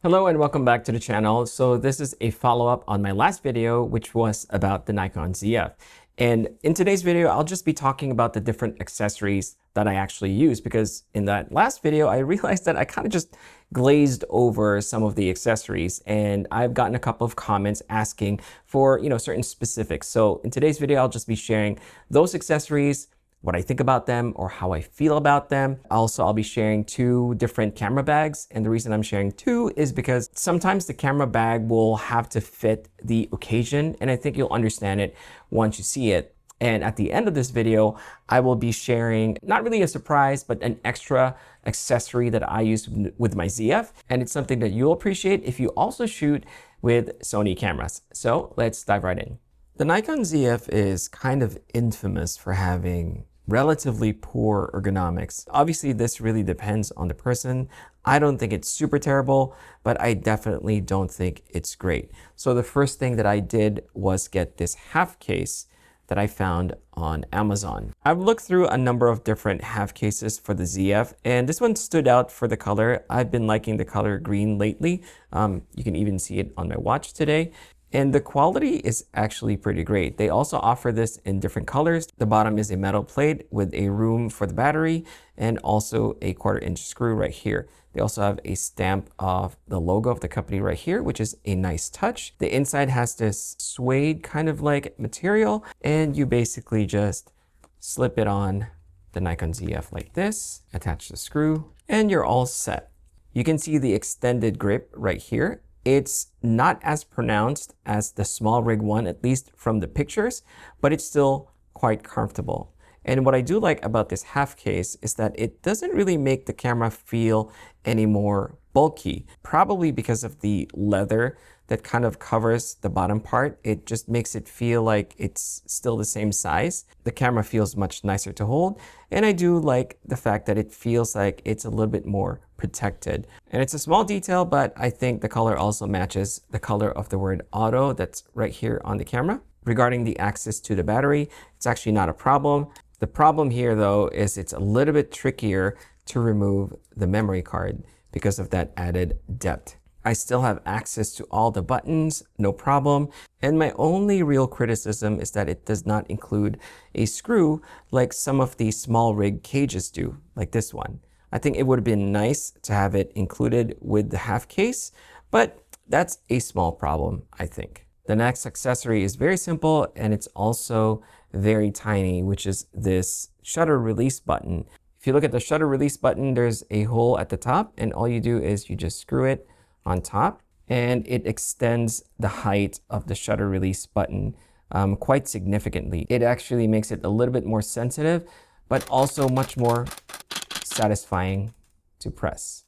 Hello and welcome back to the channel. So this is a follow-up on my last video, which was about the Nikon Zf. And in today's video, I'll just be talking about the different accessories that I actually use, because in that last video, I realized that I kind of just glazed over some of the accessories, and I've gotten a couple of comments asking for, certain specifics. So in today's video, I'll just be sharing those accessories, what I think about them or how I feel about them. Also, I'll be sharing 2 different camera bags. And the reason I'm sharing 2 is because sometimes the camera bag will have to fit the occasion. And I think you'll understand it once you see it. And at the end of this video, I will be sharing not really a surprise, but an extra accessory that I use with my ZF. And it's something that you'll appreciate if you also shoot with Sony cameras. So let's dive right in. The Nikon Zf is kind of infamous for having relatively poor ergonomics. Obviously, this really depends on the person. I don't think it's super terrible, but I definitely don't think it's great. So the first thing that I did was get this half case that I found on Amazon. I've looked through a number of different half cases for the ZF, and this one stood out for the color. I've been liking the color green lately. You can even see it on my watch today. And the quality is actually pretty great. They also offer this in different colors. The bottom is a metal plate with a room for the battery and also a 1/4-inch screw right here. They also have a stamp of the logo of the company right here, which is a nice touch. The inside has this suede kind of like material, and you basically just slip it on the Nikon Zf like this, attach the screw, and you're all set. You can see the extended grip right here. It's not as pronounced as the small rig one, at least from the pictures, but it's still quite comfortable. And what I do like about this half case is that it doesn't really make the camera feel any more bulky, probably because of the leather that kind of covers the bottom part. It just makes it feel like it's still the same size. The camera feels much nicer to hold. And I do like the fact that it feels like it's a little bit more protected. And it's a small detail, but I think the color also matches the color of the word auto that's right here on the camera. Regarding the access to the battery, it's actually not a problem. The problem here though is it's a little bit trickier to remove the memory card because of that added depth. I still have access to all the buttons, no problem. And my only real criticism is that it does not include a screw like some of the small rig cages do, like this one. I think it would have been nice to have it included with the half case, but that's a small problem, I think. The next accessory is very simple, and it's also very tiny, which is this shutter release button. If you look at the shutter release button, there's a hole at the top, and all you do is you just screw it on top, and it extends the height of the shutter release button quite significantly. It actually makes it a little bit more sensitive, but also much more satisfying to press.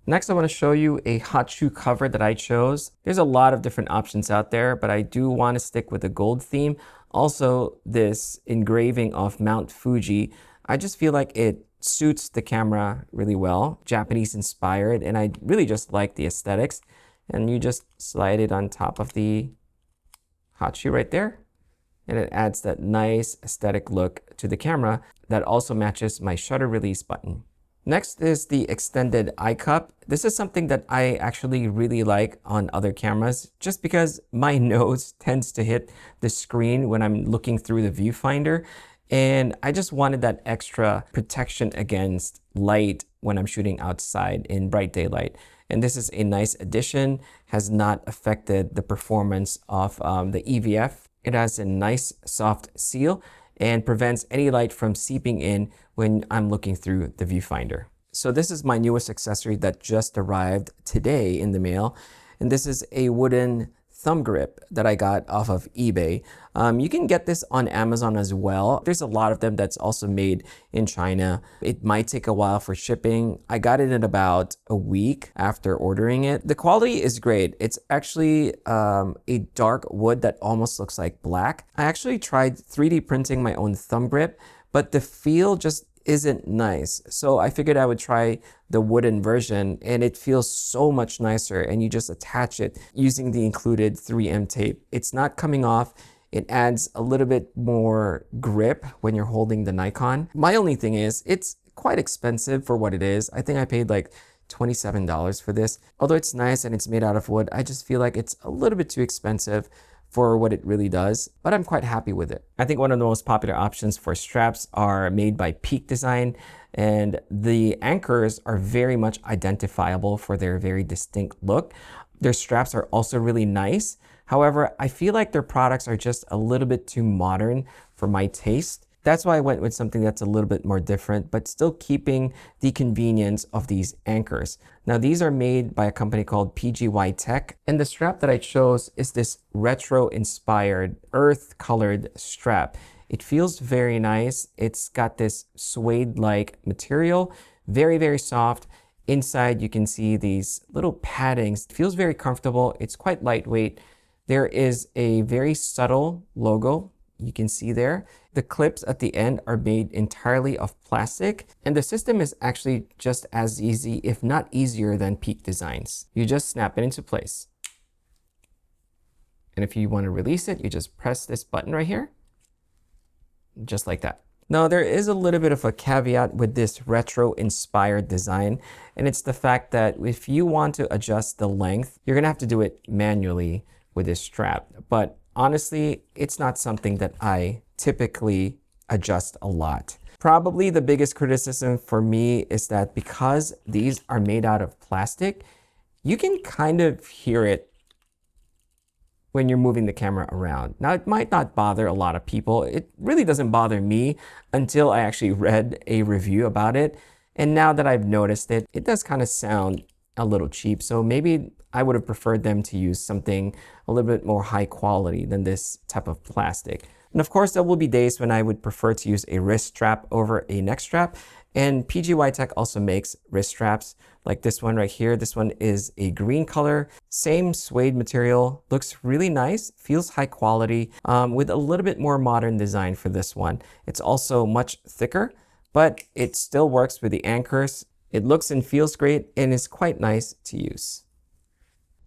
Next, I want to show you a hot shoe cover that I chose. There's a lot of different options out there, but I do want to stick with the gold theme. Also, this engraving of Mount Fuji, I just feel like it suits the camera really well, Japanese inspired, and I really just like the aesthetics. And you just slide it on top of the hot shoe right there, and it adds that nice aesthetic look to the camera that also matches my shutter release button. Next is the extended eye cup. This is something that I actually really like on other cameras, just because my nose tends to hit the screen when I'm looking through the viewfinder. And I just wanted that extra protection against light when I'm shooting outside in bright daylight. And this is a nice addition, has not affected the performance of the EVF. It has a nice soft seal and prevents any light from seeping in when I'm looking through the viewfinder. So this is my newest accessory that just arrived today in the mail. And this is a wooden thumb grip that I got off of eBay. You can get this on Amazon as well. There's a lot of them that's also made in China. It might take a while for shipping. I got it in about a week after ordering it. The quality is great. It's actually a dark wood that almost looks like black. I actually tried 3D printing my own thumb grip, but the feel just isn't nice. So I figured I would try the wooden version, and it feels so much nicer, and you just attach it using the included 3M tape. It's not coming off. It adds a little bit more grip when you're holding the Nikon. My only thing is it's quite expensive for what it is. I think I paid like $27 for this. Although it's nice and it's made out of wood, I just feel like it's a little bit too expensive for what it really does, but I'm quite happy with it. I think one of the most popular options for straps are made by Peak Design, and the anchors are very much identifiable for their very distinct look. Their straps are also really nice. However, I feel like their products are just a little bit too modern for my taste. That's why I went with something that's a little bit more different, but still keeping the convenience of these anchors. Now, these are made by a company called PGY Tech, and the strap that I chose is this retro-inspired, earth-colored strap. It feels very nice. It's got this suede-like material, very, very soft. Inside, you can see these little paddings. It feels very comfortable. It's quite lightweight. There is a very subtle logo you can see there. The clips at the end are made entirely of plastic, and the system is actually just as easy, if not easier, than Peak Designs. You just snap it into place. And if you want to release it, you just press this button right here, just like that. Now, there is a little bit of a caveat with this retro-inspired design, and it's the fact that if you want to adjust the length, you're gonna have to do it manually with this strap. But honestly, it's not something that I typically adjust a lot. Probably the biggest criticism for me is that because these are made out of plastic, you can kind of hear it when you're moving the camera around. Now, it might not bother a lot of people. It really doesn't bother me until I actually read a review about it. And now that I've noticed it, it does kind of sound a little cheap. So maybe I would have preferred them to use something a little bit more high quality than this type of plastic. And of course, there will be days when I would prefer to use a wrist strap over a neck strap. And PGY Tech also makes wrist straps like this one right here. This one is a green color, same suede material, looks really nice, feels high quality, with a little bit more modern design for this one. It's also much thicker, but it still works with the anchors. It looks and feels great and is quite nice to use.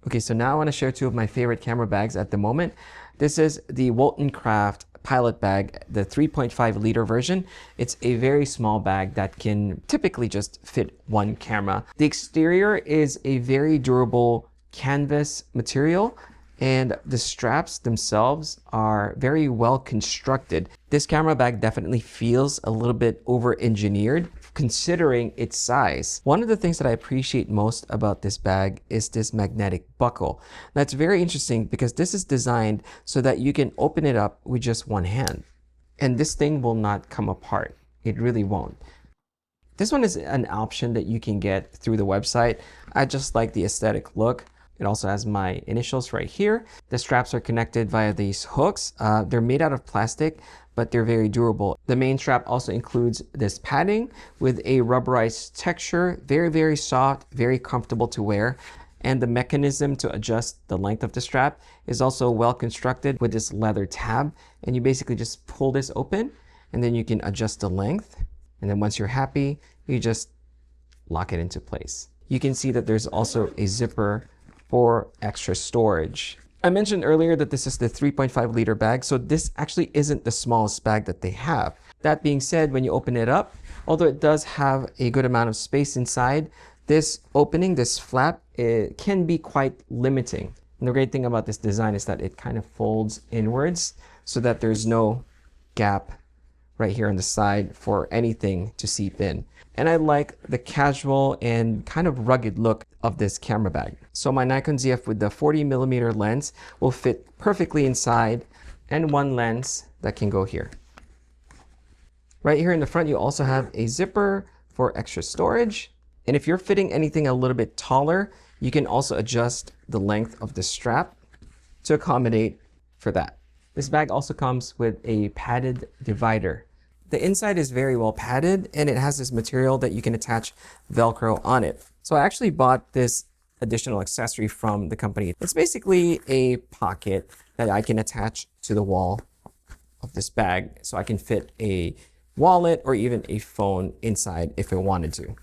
Okay, so now I want to share two of my favorite camera bags at the moment. This is the Walton Craft Pilot Bag, the 3.5 liter version. It's a very small bag that can typically just fit one camera. The exterior is a very durable canvas material, and the straps themselves are very well constructed. This camera bag definitely feels a little bit over-engineered considering its size. One of the things that I appreciate most about this bag is this magnetic buckle. That's very interesting because this is designed so that you can open it up with just one hand. And this thing will not come apart. It really won't. This one is an option that you can get through the website. I just like the aesthetic look. It also has my initials right here. The straps are connected via these hooks. They're made out of plastic, but they're very durable. The main strap also includes this padding with a rubberized texture, very, very soft, very comfortable to wear. And the mechanism to adjust the length of the strap is also well constructed with this leather tab. And you basically just pull this open and then you can adjust the length. And then once you're happy, you just lock it into place. You can see that there's also a zipper for extra storage. I mentioned earlier that this is the 3.5 liter bag, so this actually isn't the smallest bag that they have. That being said, when you open it up, although it does have a good amount of space inside, this opening, this flap, it can be quite limiting. And the great thing about this design is that it kind of folds inwards so that there's no gap right here on the side for anything to seep in. And I like the casual and kind of rugged look of this camera bag. So my Nikon Zf with the 40mm lens will fit perfectly inside, and one lens that can go here. Right here in the front, you also have a zipper for extra storage. And if you're fitting anything a little bit taller, you can also adjust the length of the strap to accommodate for that. This bag also comes with a padded divider. The inside is very well padded, and it has this material that you can attach Velcro on it. So I actually bought this additional accessory from the company. It's basically a pocket that I can attach to the wall of this bag, so I can fit a wallet or even a phone inside if I wanted to.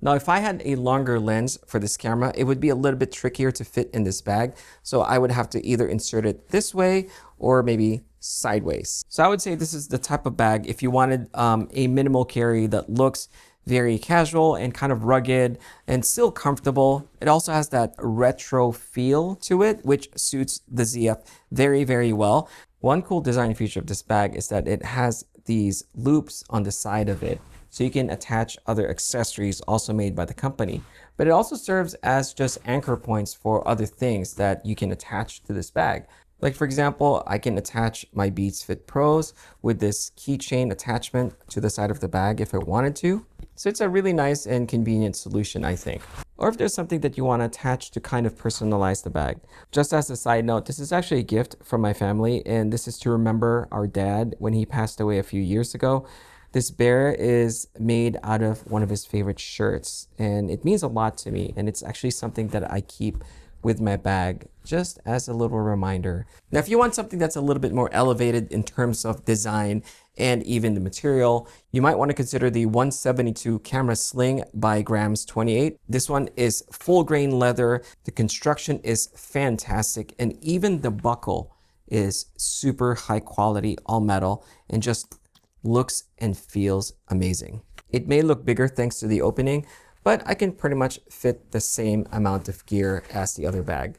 Now, if I had a longer lens for this camera, it would be a little bit trickier to fit in this bag. So I would have to either insert it this way or maybe sideways. So I would say this is the type of bag if you wanted a minimal carry that looks very casual and kind of rugged and still comfortable. It also has that retro feel to it, which suits the ZF very, very well. One cool design feature of this bag is that it has these loops on the side of it, so you can attach other accessories also made by the company. But it also serves as just anchor points for other things that you can attach to this bag. Like for example, I can attach my Beats Fit Pros with this keychain attachment to the side of the bag if I wanted to. So it's a really nice and convenient solution, I think. Or if there's something that you want to attach to kind of personalize the bag. Just as a side note, this is actually a gift from my family, and this is to remember our dad when he passed away a few years ago. This bear is made out of one of his favorite shirts, and it means a lot to me, and it's actually something that I keep with my bag just as a little reminder. Now, if you want something that's a little bit more elevated in terms of design and even the material, you might want to consider the 172 camera Sling by Grams 28. This one is full grain leather. The construction is fantastic, and even the buckle is super high quality, all metal, and just looks and feels amazing. It may look bigger thanks to the opening, but I can pretty much fit the same amount of gear as the other bag.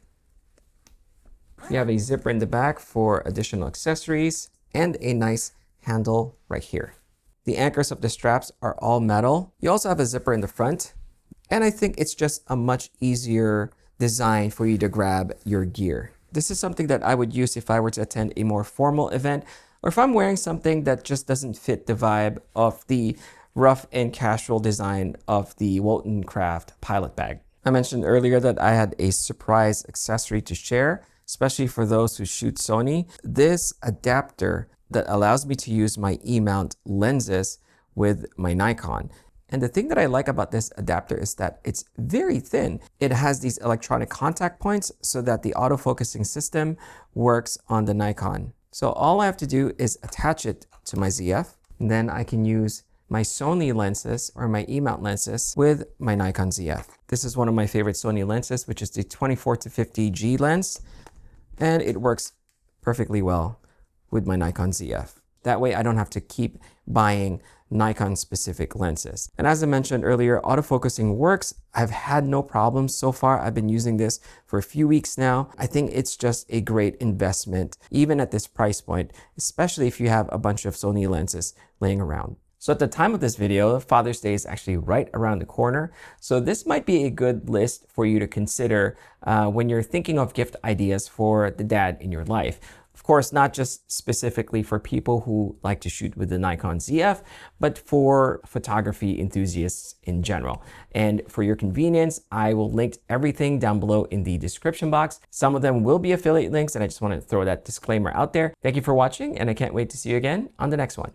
You have a zipper in the back for additional accessories and a nice handle right here. The anchors of the straps are all metal. You also have a zipper in the front, and I think it's just a much easier design for you to grab your gear. This is something that I would use if I were to attend a more formal event, or if I'm wearing something that just doesn't fit the vibe of the rough and casual design of the Walton Craft Pilot Bag. I mentioned earlier that I had a surprise accessory to share, especially for those who shoot Sony. This adapter that allows me to use my E-mount lenses with my Nikon. And the thing that I like about this adapter is that it's very thin. It has these electronic contact points so that the autofocusing system works on the Nikon. So all I have to do is attach it to my ZF, and then I can use my Sony lenses or my E-mount lenses with my Nikon ZF. This is one of my favorite Sony lenses, which is the 24-50G lens, and it works perfectly well with my Nikon ZF. That way I don't have to keep buying Nikon specific lenses. And as I mentioned earlier, autofocusing works. I've had no problems so far. I've been using this for a few weeks now. I think it's just a great investment, even at this price point, especially if you have a bunch of Sony lenses laying around. So at the time of this video, Father's Day is actually right around the corner. So this might be a good list for you to consider when you're thinking of gift ideas for the dad in your life. Of course, not just specifically for people who like to shoot with the Nikon ZF, but for photography enthusiasts in general. And for your convenience, I will link everything down below in the description box. Some of them will be affiliate links, and I just want to throw that disclaimer out there. Thank you for watching, and I can't wait to see you again on the next one.